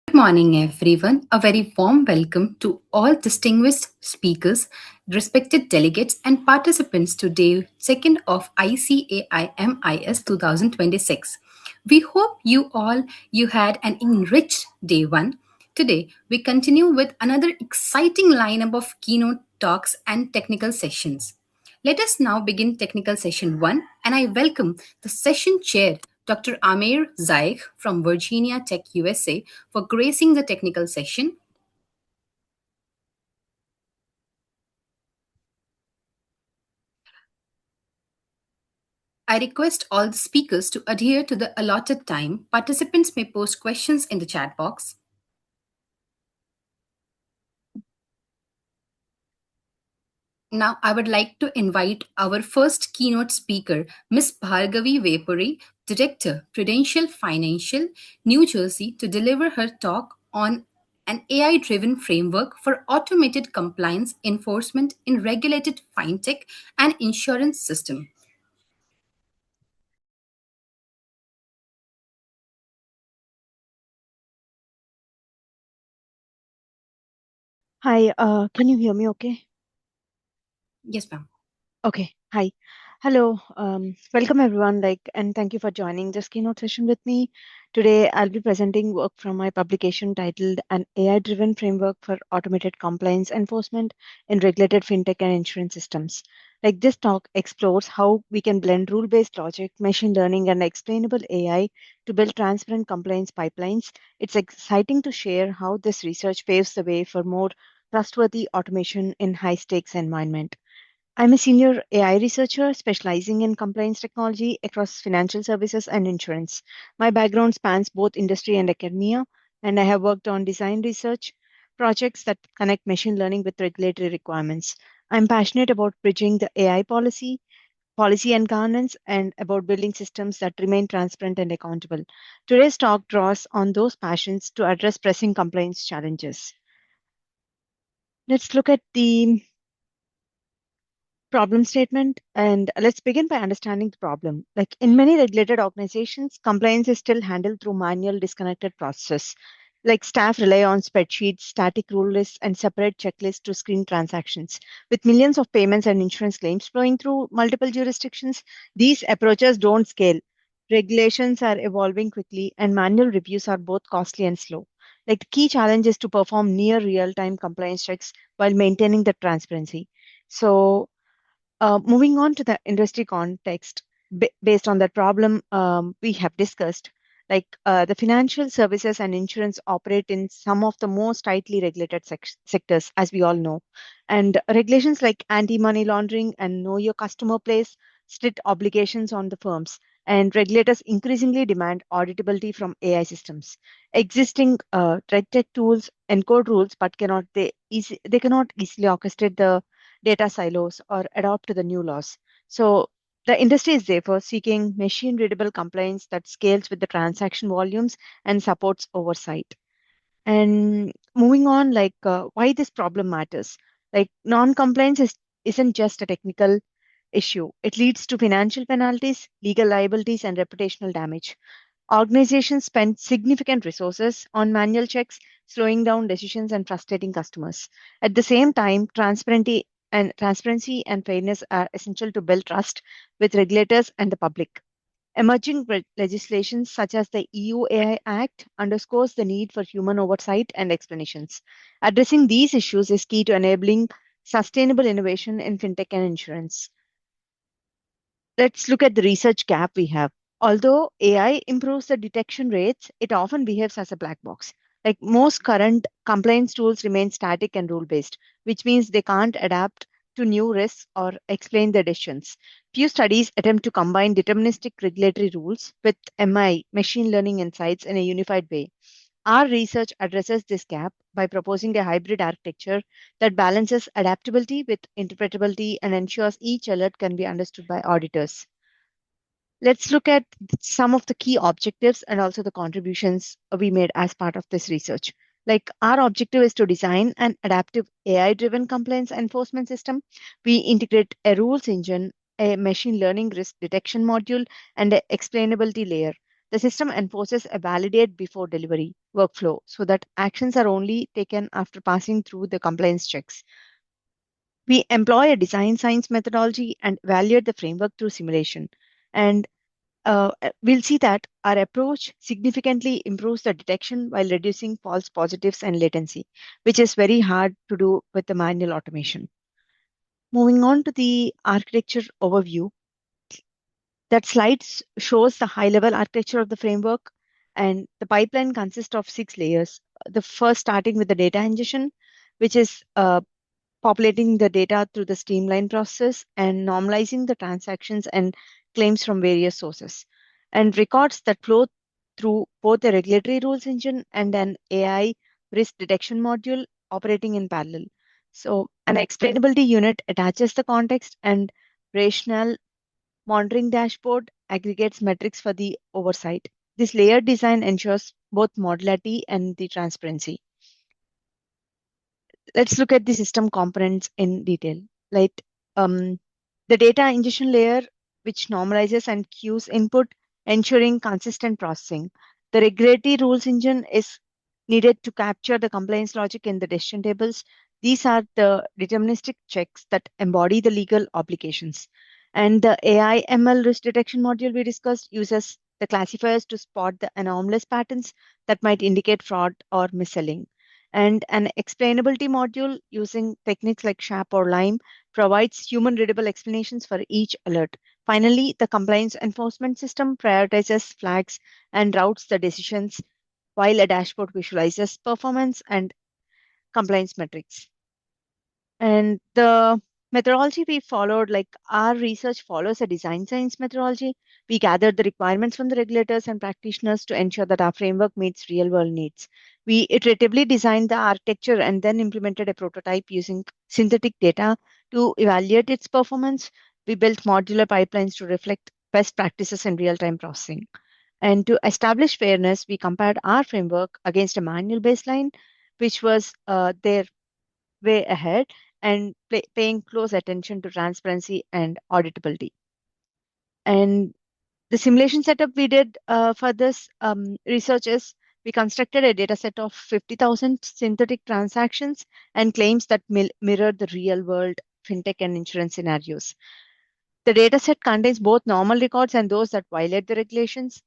Good morning, everyone. A very warm welcome to all distinguished speakers, respected delegates, and participants to day second of ICAIMIS 2026. We hope you had an enriched day one. Today, we continue with another exciting lineup of keynote talks and technical sessions. Let us now begin technical session 1, and I welcome the session chair, Dr. Amir Zaig from Virginia Tech, USA, for gracing the technical session. I request all the speakers to adhere to the allotted time. Participants may post questions in the chat box. Now, I would like to invite our first keynote speaker, Ms. Bhargavi Vapuri, Director, Prudential Financial, New Jersey, to deliver her talk on an AI driven framework for automated compliance enforcement in regulated fintech and insurance system. Hi, can you hear me okay? Yes, ma'am. Okay, hi. Hello, welcome everyone, and thank you for joining this keynote session with me. Today, I'll be presenting work from my publication titled An AI-Driven Framework for Automated Compliance Enforcement in Regulated FinTech and Insurance Systems. This talk explores how we can blend rule-based logic, machine learning, and explainable AI to build transparent compliance pipelines. It's exciting to share how this research paves the way for more trustworthy automation in high-stakes environment. I'm a senior AI researcher specializing in compliance technology across financial services and insurance. My background spans both industry and academia, and I have worked on design research projects that connect machine learning with regulatory requirements. I'm passionate about bridging the AI policy and governance, and about building systems that remain transparent and accountable. Today's talk draws on those passions to address pressing compliance challenges. Let's look at the problem statement, and let's begin by understanding the problem. In many regulated organizations, compliance is still handled through manual disconnected processes. Staff rely on spreadsheets, static rule lists, and separate checklists to screen transactions. With millions of payments and insurance claims flowing through multiple jurisdictions, these approaches don't scale. Regulations are evolving quickly, and manual reviews are both costly and slow. The key challenge is to perform near real-time compliance checks while maintaining the transparency. So moving on to the industry context, based on that problem we have discussed, the financial services and insurance operate in some of the most tightly regulated sectors, as we all know. And regulations like anti-money laundering and know your customer place strict obligations on the firms. And regulators increasingly demand auditability from AI systems. Existing tech tools encode rules, but they cannot easily orchestrate the data silos, or adapt to the new laws. So the industry is therefore seeking machine readable compliance that scales with the transaction volumes and supports oversight. And moving on, why this problem matters. Non-compliance isn't just a technical issue. It leads to financial penalties, legal liabilities, and reputational damage. Organizations spend significant resources on manual checks, slowing down decisions and frustrating customers. At the same time, transparency and fairness are essential to build trust with regulators and the public. Emerging legislation such as the EU AI Act underscores the need for human oversight and explanations. Addressing these issues is key to enabling sustainable innovation in fintech and insurance. Let's look at the research gap we have. Although AI improves the detection rates, it often behaves as a black box. Most current compliance tools remain static and rule based, which means they can't adapt to new risks or explain their decisions. Few studies attempt to combine deterministic regulatory rules with machine learning insights in a unified way. Our research addresses this gap by proposing a hybrid architecture that balances adaptability with interpretability and ensures each alert can be understood by auditors. Let's look at some of the key objectives and also the contributions we made as part of this research. Our objective is to design an adaptive AI-driven compliance enforcement system. We integrate a rules engine, a machine learning risk detection module, and an explainability layer. The system enforces a validate before delivery. workflow so that actions are only taken after passing through the compliance checks. We employ a design science methodology and evaluate the framework through simulation. And we'll see that our approach significantly improves the detection while reducing false positives and latency, which is very hard to do with the manual automation. Moving on to the architecture overview, that slide shows the high level architecture of the framework, and the pipeline consists of 6 layers. The first starting with the data ingestion, which is populating the data through the streamline process and normalizing the transactions and claims from various sources, and records that flow through both the regulatory rules engine and an AI risk detection module operating in parallel. So, an explainability unit attaches the context and rationale monitoring dashboard aggregates metrics for the oversight. This layered design ensures both modularity and the transparency. Let's look at the system components in detail. Like um, the data ingestion layer, which normalizes and queues input, ensuring consistent processing. The regulatory rules engine is needed to capture the compliance logic in the decision tables. These are the deterministic checks that embody the legal obligations. And the AI ML risk detection module we discussed uses the classifiers to spot the anomalous patterns that might indicate fraud or misselling, and an explainability module using techniques like SHAP or LIME provides human readable explanations for each alert. Finally, the compliance enforcement system prioritizes flags and routes the decisions, while a dashboard visualizes performance and compliance metrics. And the methodology we followed, like our research follows a design science methodology. We gathered the requirements from the regulators and practitioners to ensure that our framework meets real world needs. We iteratively designed the architecture and then implemented a prototype using synthetic data to evaluate its performance. We built modular pipelines to reflect best practices in real time processing. And to establish fairness, we compared our framework against a manual baseline, which was there way ahead, and paying close attention to transparency and auditability. And the simulation setup we did for this research is we constructed a data set of 50,000 synthetic transactions and claims that mirror the real world fintech and insurance scenarios. The data set contains both normal records and those that violate the regulations.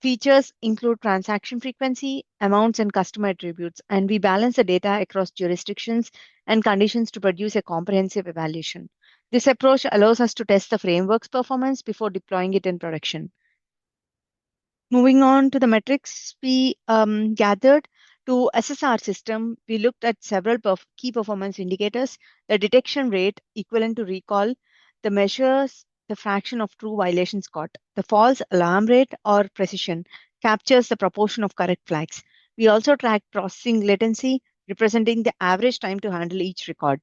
Features include transaction frequency, amounts, and customer attributes, and we balance the data across jurisdictions and conditions to produce a comprehensive evaluation. This approach allows us to test the framework's performance before deploying it in production. Moving on to the metrics we gathered to assess our system, we looked at several key performance indicators: the detection rate equivalent to recall, the measures the fraction of true violations caught, the false alarm rate or precision captures the proportion of correct flags. We also tracked processing latency, representing the average time to handle each record,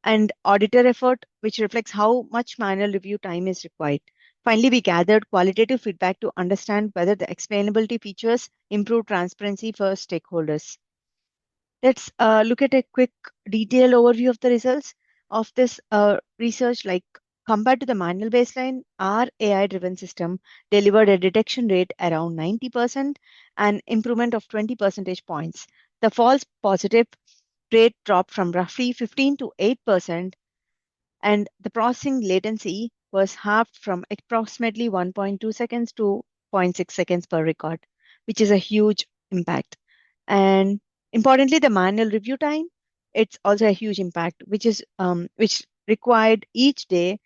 and auditor effort, which reflects how much manual review time is required. Finally, we gathered qualitative feedback to understand whether the explainability features improve transparency for stakeholders. Let's look at a quick detailed overview of the results of this research. Like compared to the manual baseline, our AI-driven system delivered a detection rate around 90% and improvement of 20 percentage points. The false positive rate dropped from roughly 15 to 8%, and the processing latency was halved from approximately 1.2 seconds to zero point 0.6 seconds per record, which is a huge impact. And importantly, the manual review time, it's also a huge impact, which required each day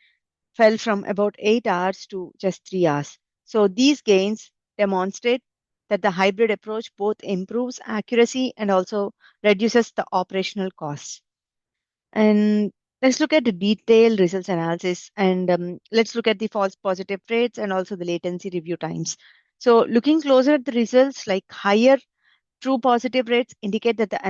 fell from about 8 hours to just 3 hours. So these gains demonstrate that the hybrid approach both improves accuracy and also reduces the operational costs. And let's look at the detailed results analysis, and let's look at the false positive rates and also the latency review times. So looking closer at the results, like higher true positive rates indicate that the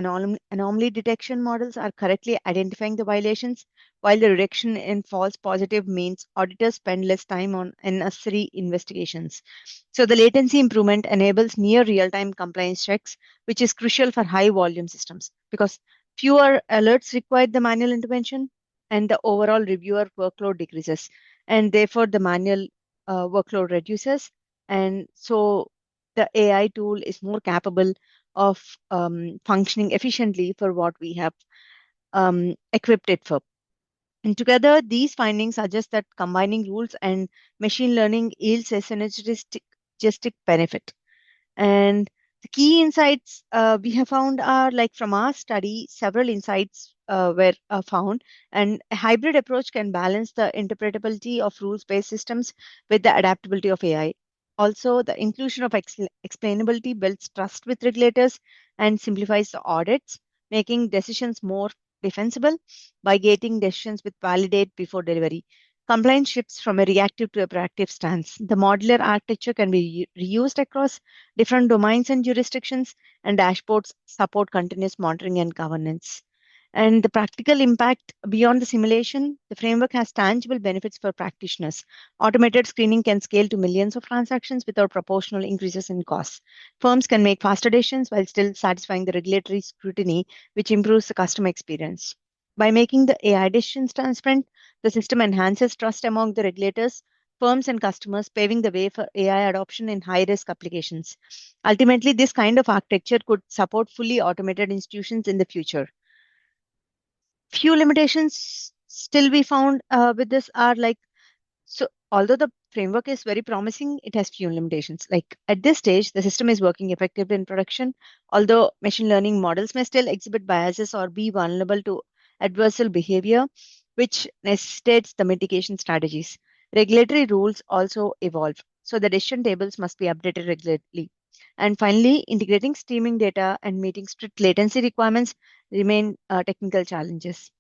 anomaly detection models are correctly identifying the violations, while the reduction in false positive means auditors spend less time on unnecessary investigations. So the latency improvement enables near real-time compliance checks, which is crucial for high volume systems because fewer alerts require the manual intervention and the overall reviewer workload decreases, and therefore the manual workload reduces. And so the AI tool is more capable of functioning efficiently for what we have equipped it for. And together, these findings suggest that combining rules and machine learning yields a synergistic benefit. And the key insights we have found are like from our study, several insights were found, and a hybrid approach can balance the interpretability of rules based systems with the adaptability of AI. Also, the inclusion of explainability builds trust with regulators and simplifies the audits, making decisions more defensible by gating decisions with validate before delivery. Compliance shifts from a reactive to a proactive stance. The modular architecture can be reused across different domains and jurisdictions, and dashboards support continuous monitoring and governance. And the practical impact beyond the simulation, the framework has tangible benefits for practitioners. Automated screening can scale to millions of transactions without proportional increases in costs. Firms can make faster decisions while still satisfying the regulatory scrutiny, which improves the customer experience. By making the AI decisions transparent, the system enhances trust among the regulators, firms, and customers, paving the way for AI adoption in high risk applications. Ultimately, this kind of architecture could support fully automated institutions in the future. Few limitations still we found with this are like, so although the framework is very promising, it has few limitations. Like at this stage, the system is working effectively in production, although machine learning models may still exhibit biases or be vulnerable to adversarial behavior, which necessitates the mitigation strategies. Regulatory rules also evolve, so the decision tables must be updated regularly. And finally, integrating streaming data and meeting strict latency requirements remain technical challenges,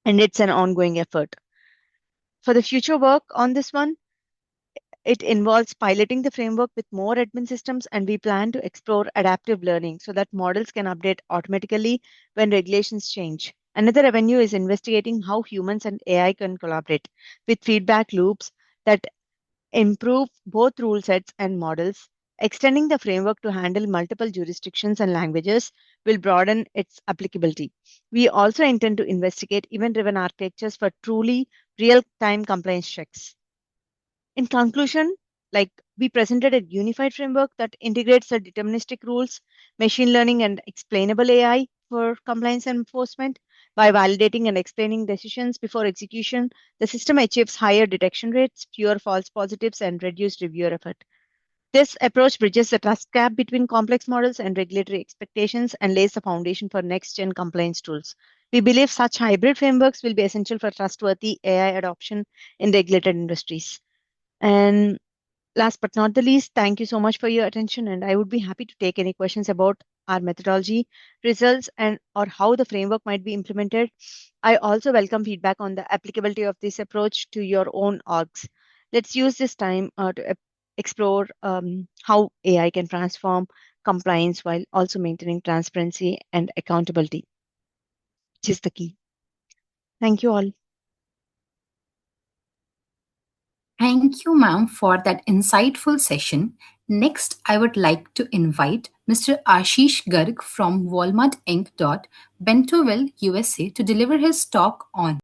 and it's an ongoing effort. For the future work on this one, it involves piloting the framework with more admin systems, and we plan to explore adaptive learning so that models can update automatically when regulations change. Another avenue is investigating how humans and AI can collaborate with feedback loops that improve both rule sets and models. Extending the framework to handle multiple jurisdictions and languages will broaden its applicability. We also intend to investigate event driven architectures for truly real time compliance checks. In conclusion, like we presented a unified framework that integrates the deterministic rules, machine learning, and explainable AI for compliance and enforcement. By validating and explaining decisions before execution, the system achieves higher detection rates, fewer false positives, and reduced reviewer effort. This approach bridges the trust gap between complex models and regulatory expectations and lays the foundation for next gen compliance tools. We believe such hybrid frameworks will be essential for trustworthy AI adoption in regulated industries. And last but not the least, thank you so much for your attention. And I would be happy to take any questions about our methodology, results, and or how the framework might be implemented. I also welcome feedback on the applicability of this approach to your own orgs. Let's use this time to explore how AI can transform compliance while also maintaining transparency and accountability, which is the key. Thank you all. Thank you, ma'am, for that insightful session. Next, I would like to invite Mr. Ashish Garg from Walmart Inc. Bentonville, USA, to deliver his talk on